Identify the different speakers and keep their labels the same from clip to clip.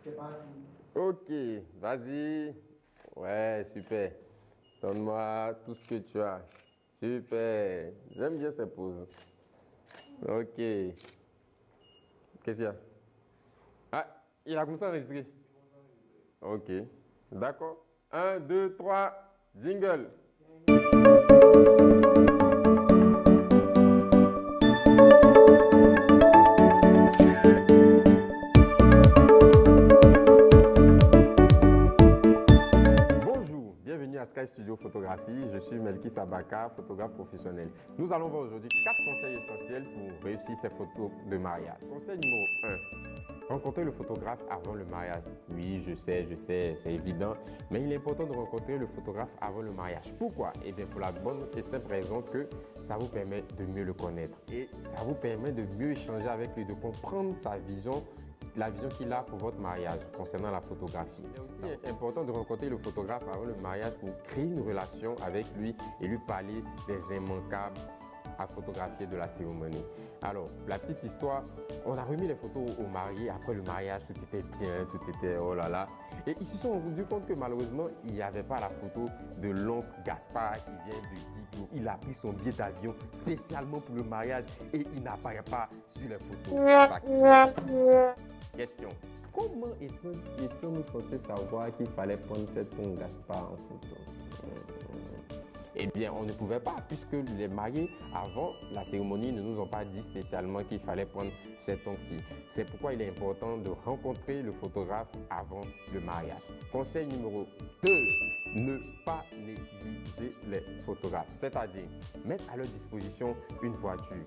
Speaker 1: C'est parti.
Speaker 2: Ok, vas-y. Ouais, super. Donne-moi tout ce que tu as. Super. J'aime bien ces poses. Ok. Qu'est-ce qu'il y a? Ah, il a commencé à enregistrer. Ok. D'accord. 1, 2, 3, jingle. Bonjour, bienvenue à Sky Studio Photographie. Je suis Melki Sabaka, photographe professionnel. Nous allons voir aujourd'hui 4 conseils essentiels pour réussir ces photos de mariage. Conseil numéro 1. Rencontrer le photographe avant le mariage. Oui, je sais, c'est évident, mais il est important de rencontrer le photographe avant le mariage. Pourquoi? Eh bien, pour la bonne et simple raison que ça vous permet de mieux le connaître et ça vous permet de mieux échanger avec lui, de comprendre sa vision, la vision qu'il a pour votre mariage concernant la photographie. Il est aussi important de rencontrer le photographe avant le mariage pour créer une relation avec lui et lui parler des immanquables à photographier de la cérémonie. Alors, la petite histoire, on a remis les photos aux mariés après le mariage, tout était bien, tout était oh là là. Et ils se sont rendus compte que malheureusement, il n'y avait pas la photo de l'oncle Gaspard qui vient de Guido. Il a pris son billet d'avion spécialement pour le mariage et il n'apparaît pas sur les photos. Question. Comment étions-nous censés savoir qu'il fallait prendre cet oncle Gaspard en photo? Eh bien, on ne pouvait pas, puisque les mariés, avant la cérémonie, ne nous ont pas dit spécialement qu'il fallait prendre cet oncle-ci. C'est pourquoi il est important de rencontrer le photographe avant le mariage. Conseil numéro 2, ne pas négliger les photographes, c'est-à-dire mettre à leur disposition une voiture.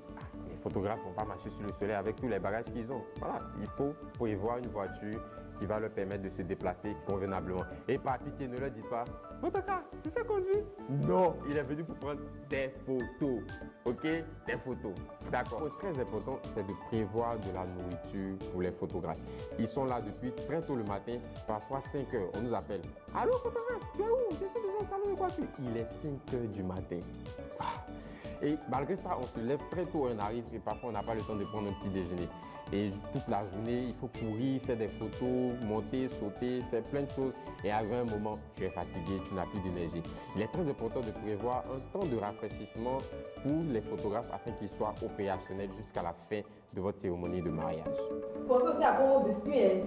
Speaker 2: Les photographes ne vont pas marcher sur le soleil avec tous les bagages qu'ils ont. Voilà, il faut prévoir une voiture qui va leur permettre de se déplacer convenablement. Et par pitié, ne leur dites pas « Photographe, tu sais conduire ?» Non, il est venu pour prendre des photos. Ok? Des photos. D'accord. Très important, c'est de prévoir de la nourriture pour les photographes. Ils sont là depuis très tôt le matin, parfois 5 heures. On nous appelle. « Allô, photographe, tu es où? Je suis déjà au salon de coiffure. » Il est 5 heures du matin. Et malgré ça, on se lève très tôt, on arrive et parfois on n'a pas le temps de prendre un petit déjeuner. Et toute la journée, il faut courir, faire des photos, monter, sauter, faire plein de choses. Et arrivé un moment, tu es fatigué, tu n'as plus d'énergie. Il est très important de prévoir un temps de rafraîchissement pour les photographes afin qu'ils soient opérationnels jusqu'à la fin de votre cérémonie de mariage.
Speaker 3: Pensez aussi à prendre vos biscuits.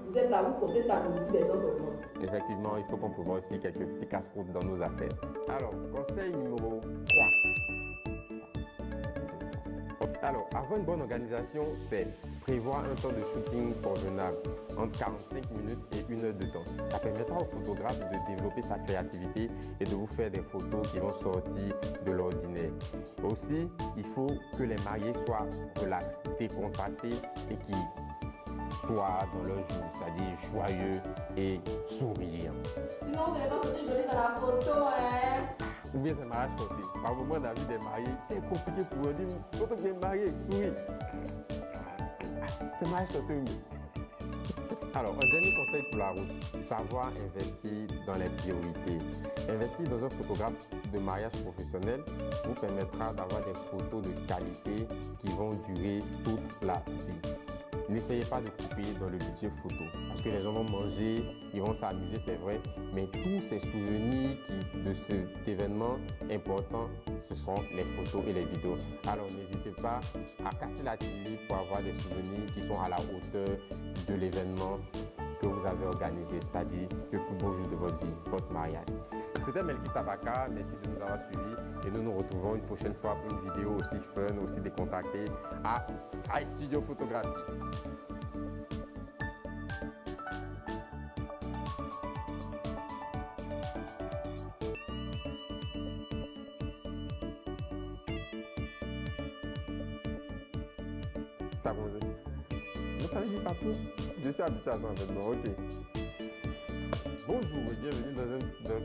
Speaker 3: Vous êtes là, vous comptez ça pour dire des choses seulement.
Speaker 2: Effectivement, il faut qu'on prévoie aussi quelques petits casse-croûtes dans nos affaires. Alors, conseil numéro 3. Alors, avoir une bonne organisation, c'est prévoir un temps de shooting convenable entre 45 minutes et 1 heure de temps. Ça permettra au photographe de développer sa créativité et de vous faire des photos qui vont sortir de l'ordinaire. Aussi, il faut que les mariés soient relax, décontractés et qui soient dans leur jour, c'est-à-dire joyeux et souriants.
Speaker 3: Sinon, vous n'allez pas sortir joli dans la photo, hein?
Speaker 2: Ou bien c'est mariage forcé. Par moment, dans la vie des mariés, c'est compliqué pour eux. Dire, quand tu es marié, souris. C'est mariage forcé, oui. Alors, un dernier conseil pour la route, savoir investir dans les priorités. Investir dans un photographe de mariage professionnel vous permettra d'avoir des photos de qualité qui vont durer toute la vie. N'essayez pas de couper dans le budget photo parce que les gens vont manger, ils vont s'amuser, c'est vrai, mais tous ces souvenirs de cet événement important, ce seront les photos et les vidéos. Alors n'hésitez pas à casser la télé pour avoir des souvenirs qui sont à la hauteur de l'événement que vous avez organisé, c'est-à-dire le plus beau jour de votre vie, votre mariage. C'était Melki Sabaka, merci de nous avoir suivis et nous nous retrouvons une prochaine fois pour une vidéo aussi fun, aussi décontractée à Sky Studio Photographie. Ça a commencé. Vous avez dit ça tout? Je suis habitué à ça en fait, bon ok. Bonjour et bienvenue dans un...